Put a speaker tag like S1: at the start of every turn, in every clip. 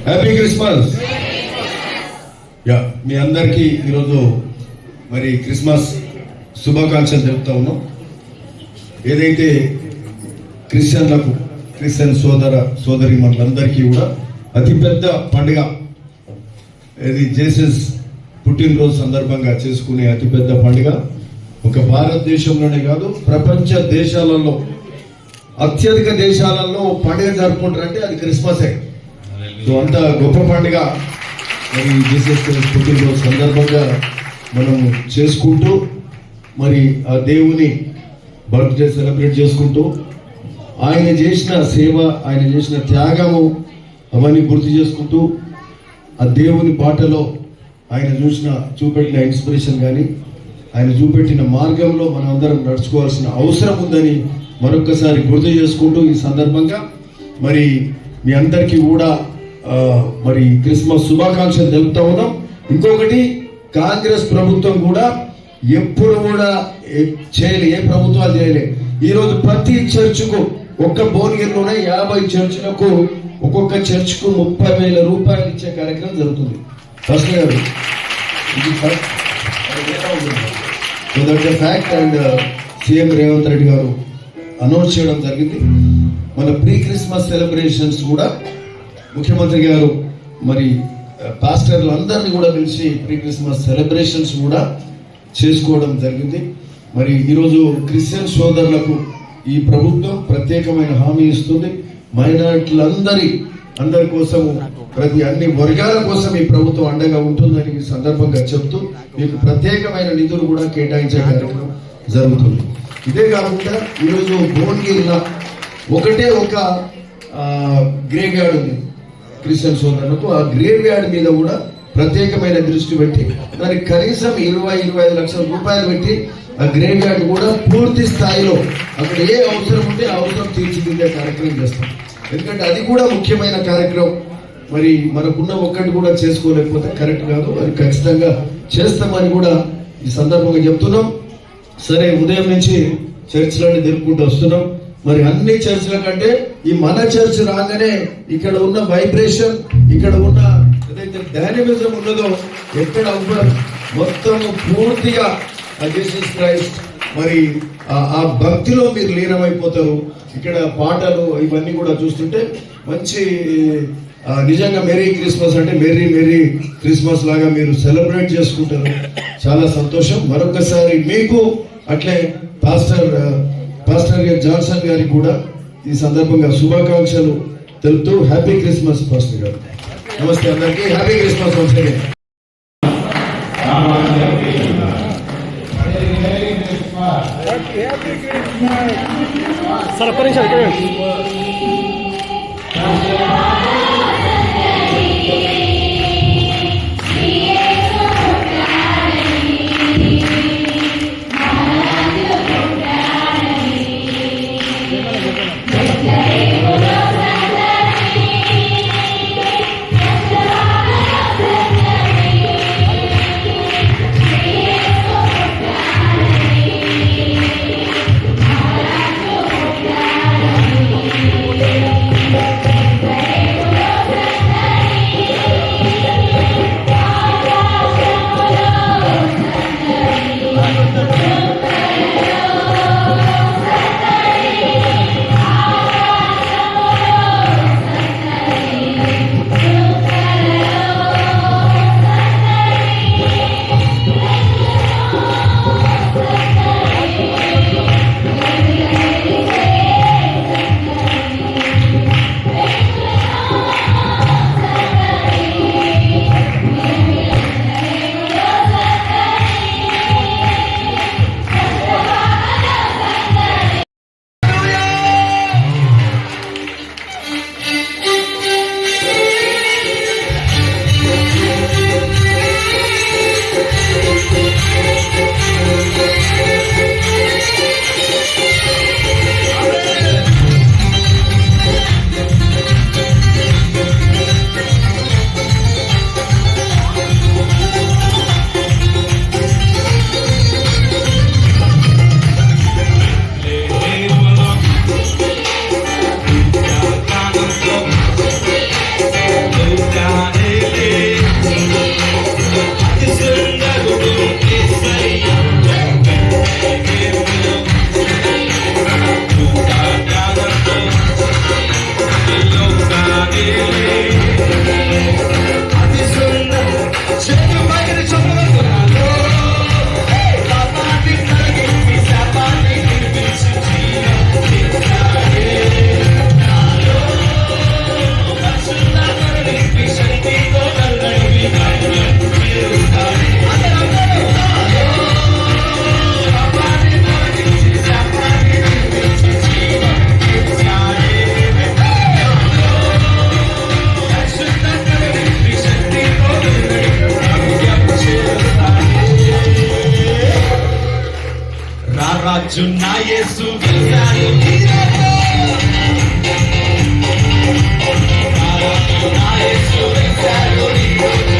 S1: Happy Christmas. Yeah, మీ అందరికీ ఈరోజు మరి క్రిస్మస్ శుభాకాంక్షలు తెలుపుతా ఉన్నాం. ఏదైతే క్రిస్టియన్ సోదరి మనలందరికీ కూడా అతిపెద్ద పండుగ ఇది జీసస్ పుట్టినరోజు సందర్భంగా చేసుకునే అతిపెద్ద పండుగ. ఒక భారతదేశంలోనే కాదు, ప్రపంచ దేశాలలో అత్యధిక దేశాలలో పండుగ జరుపుకుంటారంటే అది క్రిస్మసే. అంత గొప్ప పండుగ మరి జీసస్ పుట్టినరోజు సందర్భంగా మనం చేసుకుంటూ మరి ఆ దేవుని బర్త్డే సెలబ్రేట్ చేసుకుంటూ ఆయన చేసిన సేవ, ఆయన చేసిన త్యాగము అవన్నీ గుర్తు చేసుకుంటూ ఆ దేవుని బాటలో ఆయన చూపెట్టిన ఇన్స్పిరేషన్ కానీ ఆయన చూపెట్టిన మార్గంలో మనం అందరం నడుచుకోవాల్సిన అవసరం ఉందని మరొకసారి గుర్తు చేసుకుంటూ ఈ సందర్భంగా మరి మీ అందరికీ కూడా మరి క్రిస్మస్ శుభాకాంక్షలు తెలుపుతా ఉన్నాం. ఇంకొకటి, కాంగ్రెస్ ప్రభుత్వం కూడా ఎప్పుడు కూడా చేయలే, ఏ ప్రభుత్వాలు చేయలే. ఈరోజు ప్రతి చర్చ్కు ఒక్క భువనగిరిలోనే 50 చర్చిలకు ఒక్కొక్క చర్చ్కు 30,000 రూపాయలు ఇచ్చే కార్యక్రమం జరుగుతుంది. ఫస్ట్ గారు ఇది fact. And CM Revanth Reddy గారు అనౌన్స్ చేయడం జరిగింది. మన ప్రీ క్రిస్మస్ సెలబ్రేషన్స్ కూడా ముఖ్యమంత్రి గారు మరి పాస్టర్లు అందరినీ కూడా పిలిచి ప్రీ క్రిస్మస్ సెలబ్రేషన్స్ కూడా చేసుకోవడం జరిగింది. మరి ఈరోజు క్రిస్టియన్ సోదరులకు ఈ ప్రభుత్వం ప్రత్యేకమైన హామీ ఇస్తుంది. మైనారిటీలందరి కోసం, అన్ని వర్గాల కోసం ఈ ప్రభుత్వం అండగా ఉంటుందని ఈ సందర్భంగా చెప్తూ మీకు ప్రత్యేకమైన నిధులు కూడా కేటాయించే కార్యక్రమం జరుగుతుంది. ఇదే కాకుండా ఈరోజు భువనగిరిలో ఒకటే ఒక గ్రేవ్ యార్డ్ ఉంది క్రిస్టియన్ సోదరులకు. ఆ గ్రేవ్ యార్డ్ మీద కూడా ప్రత్యేకమైన దృష్టి పెట్టి దానికి కనీసం 20-25 లక్షల రూపాయలు పెట్టి ఆ గ్రేవ్ యార్డ్ కూడా పూర్తి స్థాయిలో అక్కడ ఏ అవసరం ఉంటే అవసరం తీర్చిదిద్దే కార్యక్రమం చేస్తాం. ఎందుకంటే అది కూడా ముఖ్యమైన కార్యక్రమం. మరి మనకున్న ఒక్కటి కూడా చేసుకోలేకపోతే కరెక్ట్ కాదు, అది ఖచ్చితంగా చేస్తామని కూడా ఈ సందర్భంగా చెప్తున్నాం. సరే, ఉదయం నుంచి చర్చిలన్నీ తిరుగుకుంటూ వస్తున్నాం. మరి అన్ని చర్చిల కంటే ఈ మన చర్చ్ రాగానే ఇక్కడ ఉన్న వైబ్రేషన్, ఇక్కడ ఉన్న ఏదైతే డైనమిజం ఉన్నదో ఎక్కడ మొత్తం పూర్తిగా జీసస్ క్రైస్ట్ మరి ఆ భక్తిలో మీరు లీనమైపోతారు. ఇక్కడ పాటలు ఇవన్నీ కూడా చూస్తుంటే మంచి నిజంగా మెరీ క్రిస్మస్ అంటే మెరీ క్రిస్మస్ లాగా మీరు సెలబ్రేట్ చేసుకుంటారు. చాలా సంతోషం. మరొకసారి మీకు అట్లే పాస్టర్ జాన్సన్ గారికి కూడా ఈ సందర్భంగా శుభాకాంక్షలు తెలుపుతూ హ్యాపీ క్రిస్మస్ పాస్టర్ గారు. నమస్తే అందరికీ, happy Christmas once again.
S2: Sir, apa ini? వచ్చున్న యేసు గెలిచాడు ఈరోజు. నా యేసు గెలిచాడు ఈరోజు.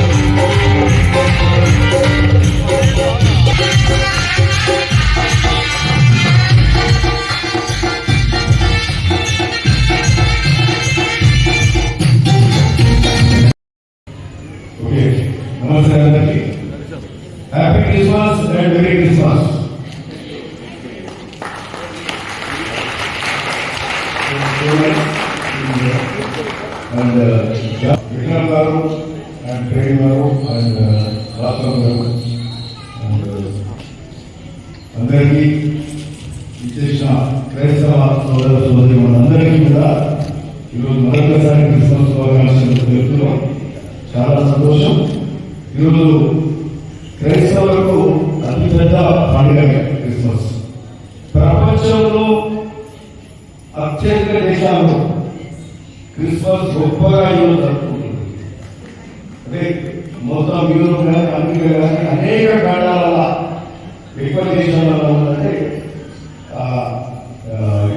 S3: నమస్తే అందరికీ. Happy Christmas and merry Christmas. And Vikram గారు అండ్ ప్రేమ్ గారు అండ్ రాష్ట్రం గారు అండ్ అందరికీ విశేష క్రైస్తవ సోదర సోదరి మనందరికీ కూడా ఈరోజు మరొకసారి క్రిస్మస్ శుభాకాంక్షలు తెలుపుతున్నాం. చాలా సంతోషం. ఈరోజు క్రైస్తవులకు అతిపెద్ద పండుగ క్రిస్మస్. ప్రపంచంలో అత్యధిక దేశాలు క్రిస్మస్ గొప్పగా ఈరోజు జరుపుకుంటుంది. అదే మొత్తం యూరోప్ కానీ అమెరికా కానీ అనేక ఖండాల ఎక్కువ దేశాలలో ఉందంటే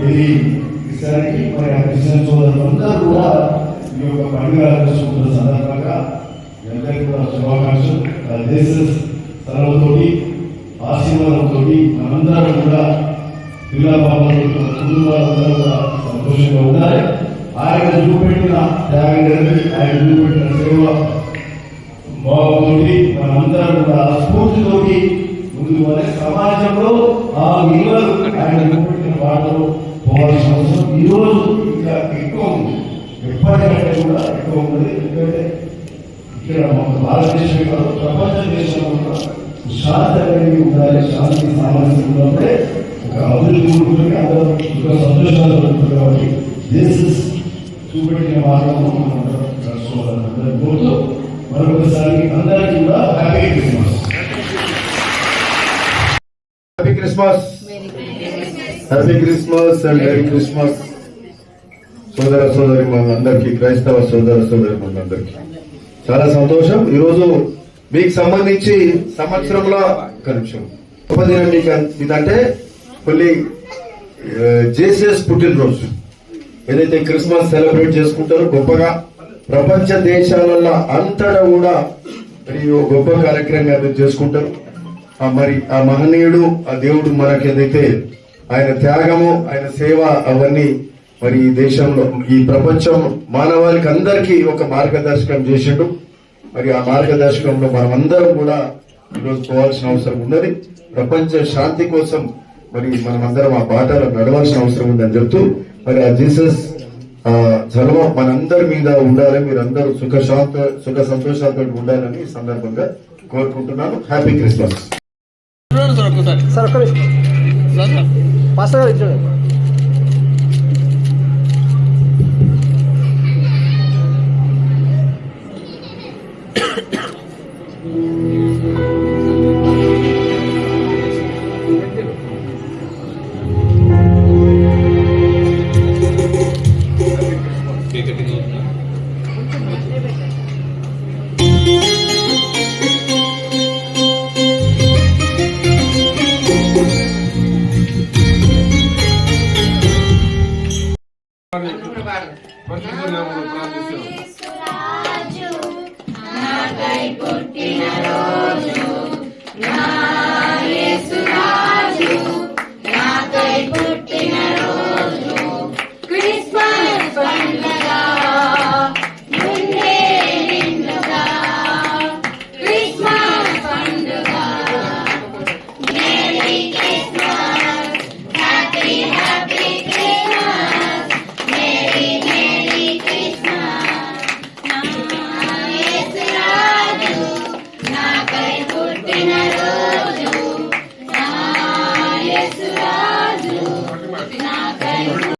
S3: ఇది క్రిస్టియానిటీ మరి ఆ క్రిస్టియన్ సోదరులందరూ కూడా ఈ యొక్క పండుగ జరుపుకుంటున్న సందర్భంగా అందరికీ కూడా శుభాకాంక్షలు. దేశ స్థలంతోటి ఆశీర్వాదంతో మనందరం కూడా పిల్ల బాబులతో కుటుంబాలందరూ కూడా సంతోషంగా ఉండాలి. ఆయన చూపెట్టిన త్యాగాన్ని, ఆయన చూపెట్టిన సేవ భావంతో మనందరం కూడా స్ఫూర్తితోటి ముందుకు పోతే సమాజంలో ఆ విలువలు ఆయన చూపెట్టిన వాటిలో పోవాల్సిన అవసరం ఈరోజు ఇంకా ఎక్కువ ఉంది. ఎప్పటికంటే కూడా ఎక్కువ ఉంది. ఎందుకంటే ఇక్కడ మన భారతదేశం కాదు ప్రపంచ దేశంలో కూడా శాంతి అనేది ఉండాలి. శాంతి సామర్థ్యం ఉండాలంటే ఒక అభివృద్ధి ఉంటుంది. అందరూ సుఖ సంతోషాలు ఉంటుంది. కాబట్టి దేశ చూపెట్టిన మార్గము మనం నడుచుకోవాలని కోరుతూ మరొకసారి అందరికీ కూడా happy Christmas.
S1: Happy Christmas, happy Christmas and merry Christmas సోదర సోదరి మనందరికీ, క్రైస్తవ సోదర సోదరి మనందరికీ చాలా సంతోషం. ఈరోజు మీకు సంబంధించి సంవత్సరంలో ఒక నిమిషం ఉపదినం మీకు ఇదంటే కొన్ని జేసస్ పుట్టినరోజు ఏదైతే క్రిస్మస్ సెలబ్రేట్ చేసుకుంటారో గొప్పగా ప్రపంచ దేశాలలో అంతటా కూడా మరి గొప్ప కార్యక్రమంగా చేసుకుంటారు. మరి ఆ మహనీయుడు ఆ దేవుడు మనకి ఏదైతే ఆయన త్యాగము ఆయన సేవ అవన్నీ మరి ఈ దేశంలో ఈ ప్రపంచం మానవాళికి అందరికీ ఒక మార్గదర్శకం చేసిండు. మరి ఆ మార్గదర్శకంలో మనం అందరం కూడా ఈరోజు పోవాల్సిన అవసరం ఉన్నది. ప్రపంచ శాంతి కోసం మరి మనం అందరం ఆ బాటలో నడవాల్సిన అవసరం ఉందని చెప్తూ మరి ఆ జీసస్ చలవ మనందరి మీద ఉండాలని, మీరందరూ సుఖ సంతోషాలతో ఉండాలని ఈ సందర్భంగా కోరుకుంటున్నాను. Happy Christmas.
S4: పరిశుద్ధ నామములో ప్రార్థిస్తున్నాం.